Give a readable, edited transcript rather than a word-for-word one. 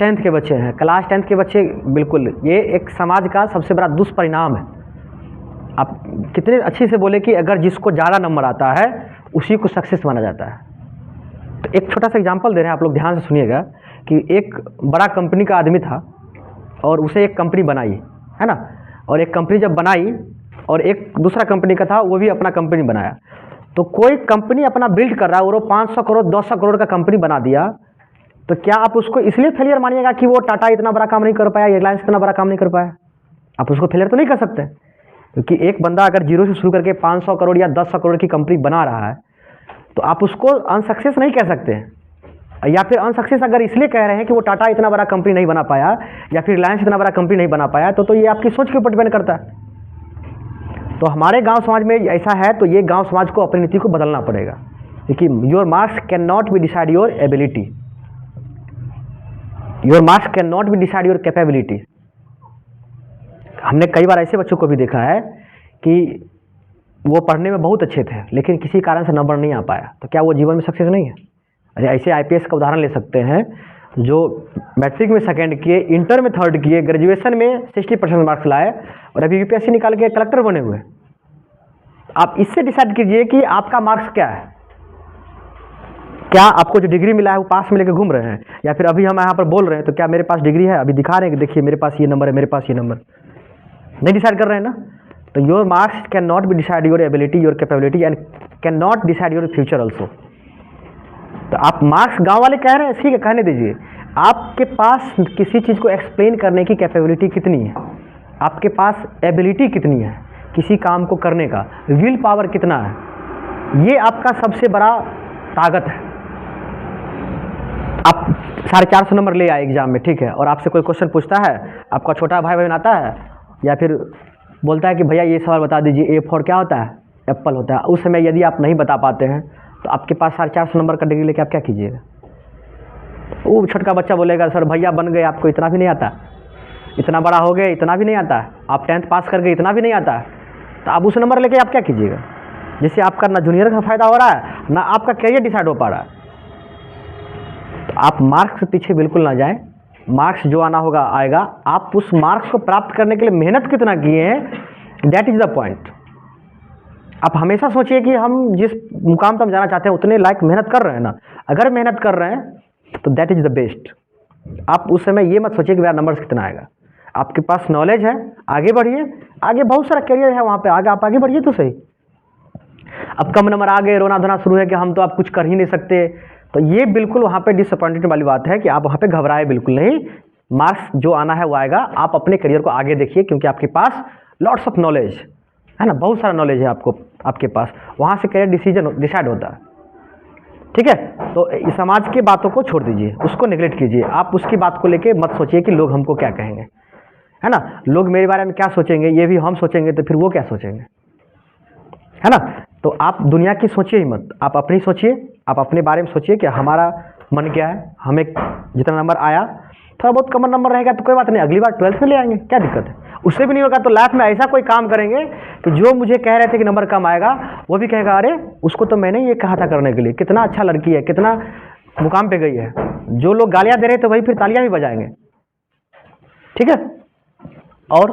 10th के बच्चे हैं, क्लास 10th के बच्चे, बिल्कुल ये एक समाज का सबसे बड़ा दुष्परिणाम है। आप कितने अच्छे से बोले कि अगर जिसको ज़्यादा नंबर आता है उसी को सक्सेस माना जाता है। तो एक छोटा सा एग्जांपल दे रहे हैं, आप लोग ध्यान से सुनिएगा कि एक बड़ा कंपनी का आदमी था और उसे एक कंपनी बनाई, है ना, और एक कंपनी जब बनाई और एक दूसरा कंपनी का था वो भी अपना कंपनी बनाया। तो कोई कंपनी अपना बिल्ड कर रहा है और वो 500 करोड़ 200 करोड़ का कंपनी बना दिया, तो क्या आप उसको इसलिए फेलियर मानिएगा कि वो टाटा इतना बड़ा काम नहीं कर पाया, रिलायंस इतना बड़ा काम नहीं कर पाया? आप उसको फेलियर तो नहीं कर सकते, क्योंकि एक बंदा अगर जीरो से शुरू करके 500 करोड़ या 200 करोड़ की कंपनी बना रहा है तो आप उसको अनसक्सेस नहीं कह सकते। या फिर अनसक्सेस अगर इसलिए कह रहे हैं कि वो टाटा इतना बड़ा कंपनी नहीं बना पाया या फिर रिलायंस इतना बड़ा कंपनी नहीं बना पाया, तो ये आपकी सोच के ऊपर डिपेंड करता है। तो हमारे गांव समाज में ऐसा है, तो ये गांव समाज को अपनी नीति को बदलना पड़ेगा, क्योंकि your marks can not be decide your ability, your marks can not be decide your capability. हमने कई बार ऐसे बच्चों को भी देखा है कि वो पढ़ने में बहुत अच्छे थे लेकिन किसी कारण से नंबर नहीं आ पाया, तो क्या वो जीवन में सक्सेस नहीं है? अरे ऐसे IPS का उदाहरण ले सकते हैं जो मैट्रिक में सेकंड किए, इंटर में थर्ड किए, ग्रेजुएशन में 60% मार्क्स लाए और अभी UPSC निकाल के कलेक्टर बने हुए। आप इससे डिसाइड कीजिए कि आपका मार्क्स क्या है। क्या आपको जो डिग्री मिला है वो पास में लेकर घूम रहे हैं, या फिर अभी हम यहाँ पर बोल रहे हैं तो क्या मेरे पास डिग्री है, अभी दिखा रहे हैं कि देखिए मेरे पास ये नंबर है, मेरे पास ये नंबर, नहीं डिसाइड कर रहे हैं ना। तो your marks can not be decide your ability, your capability and can not decide your future also. तो आप मार्क्स गांव वाले कह रहे हैं, ठीक है, कहने दीजिए। आपके पास किसी चीज़ को एक्सप्लेन करने की कैपेबिलिटी कितनी है, आपके पास एबिलिटी कितनी है किसी काम को करने का, विल पावर कितना है, ये आपका सबसे बड़ा ताकत है। आप 450 नंबर ले आए एग्जाम में, ठीक है, और आपसे कोई क्वेश्चन पूछता है, आपका छोटा भाई बहन आता है या फिर बोलता है कि भैया ये सवाल बता दीजिए, A फॉर क्या होता है? एप्पल होता है। उस समय यदि आप नहीं बता पाते हैं तो आपके पास 450 नंबर का डिग्री लेके आप क्या कीजिएगा? वो छोटा बच्चा बोलेगा सर भैया बन गए, आपको इतना भी नहीं आता, इतना बड़ा हो गए इतना भी नहीं आता, आप 10th पास कर गए इतना भी नहीं आता। तो आप उस नंबर लेके आप क्या कीजिएगा, जिससे आपका ना जूनियर का फायदा हो रहा है ना आपका कैरियर डिसाइड हो पा रहा है। तो आप मार्क्स के पीछे बिल्कुल ना जाएं, मार्क्स जो आना होगा आएगा। आप उस मार्क्स को प्राप्त करने के लिए मेहनत कितना किए हैं, दैट इज द पॉइंट। आप हमेशा सोचिए कि हम जिस मुकाम पर हम जाना चाहते हैं उतने लायक मेहनत कर रहे हैं ना। अगर मेहनत कर रहे हैं तो दैट इज द बेस्ट। आप उस समय ये मत सोचिए कि मेरा नंबर्स कितना आएगा। आपके पास नॉलेज है, आगे बढ़िए, आगे बहुत सारा करियर है वहाँ पे, आगे आप आगे बढ़िए तो सही। अब कम नंबर आ गए, रोना धोना शुरू है कि हम तो आप कुछ कर ही नहीं सकते, तो ये बिल्कुल वहाँ पे डिसअपॉइंटेड वाली बात है कि आप वहाँ पे घबराए बिल्कुल नहीं। मार्क्स जो आना है वो आएगा, आप अपने करियर को आगे देखिए, क्योंकि आपके पास लॉट्स ऑफ नॉलेज है ना, बहुत सारा नॉलेज है आपको, आपके पास, वहाँ से करियर डिसाइड होता है। ठीक है, तो इस समाज की बातों को छोड़ दीजिए, उसको नेगलेक्ट कीजिए। आप उसकी बात को लेके मत सोचिए कि लोग हमको क्या कहेंगे, है ना, लोग मेरे बारे में क्या सोचेंगे, ये भी हम सोचेंगे तो फिर वो क्या सोचेंगे, है ना। तो आप दुनिया की सोचिए ही मत, आप अपनी सोचिए, आप अपने बारे में सोचिए कि हमारा मन क्या है। हमें जितना नंबर आया, थोड़ा बहुत कम नंबर रहेगा तो कोई बात नहीं, अगली बार 12th में ले आएंगे, क्या दिक्कत है। उससे भी नहीं होगा तो लाइफ में ऐसा कोई काम करेंगे कि जो मुझे कह रहे थे कि नंबर कम आएगा वो भी कहेगा अरे उसको तो मैंने ये कहा था करने के लिए, कितना अच्छा लड़की है, कितना मुकाम पे गई है। जो लोग गालियाँ दे रहे थे वही फिर तालियां भी बजाएंगे। ठीक है, और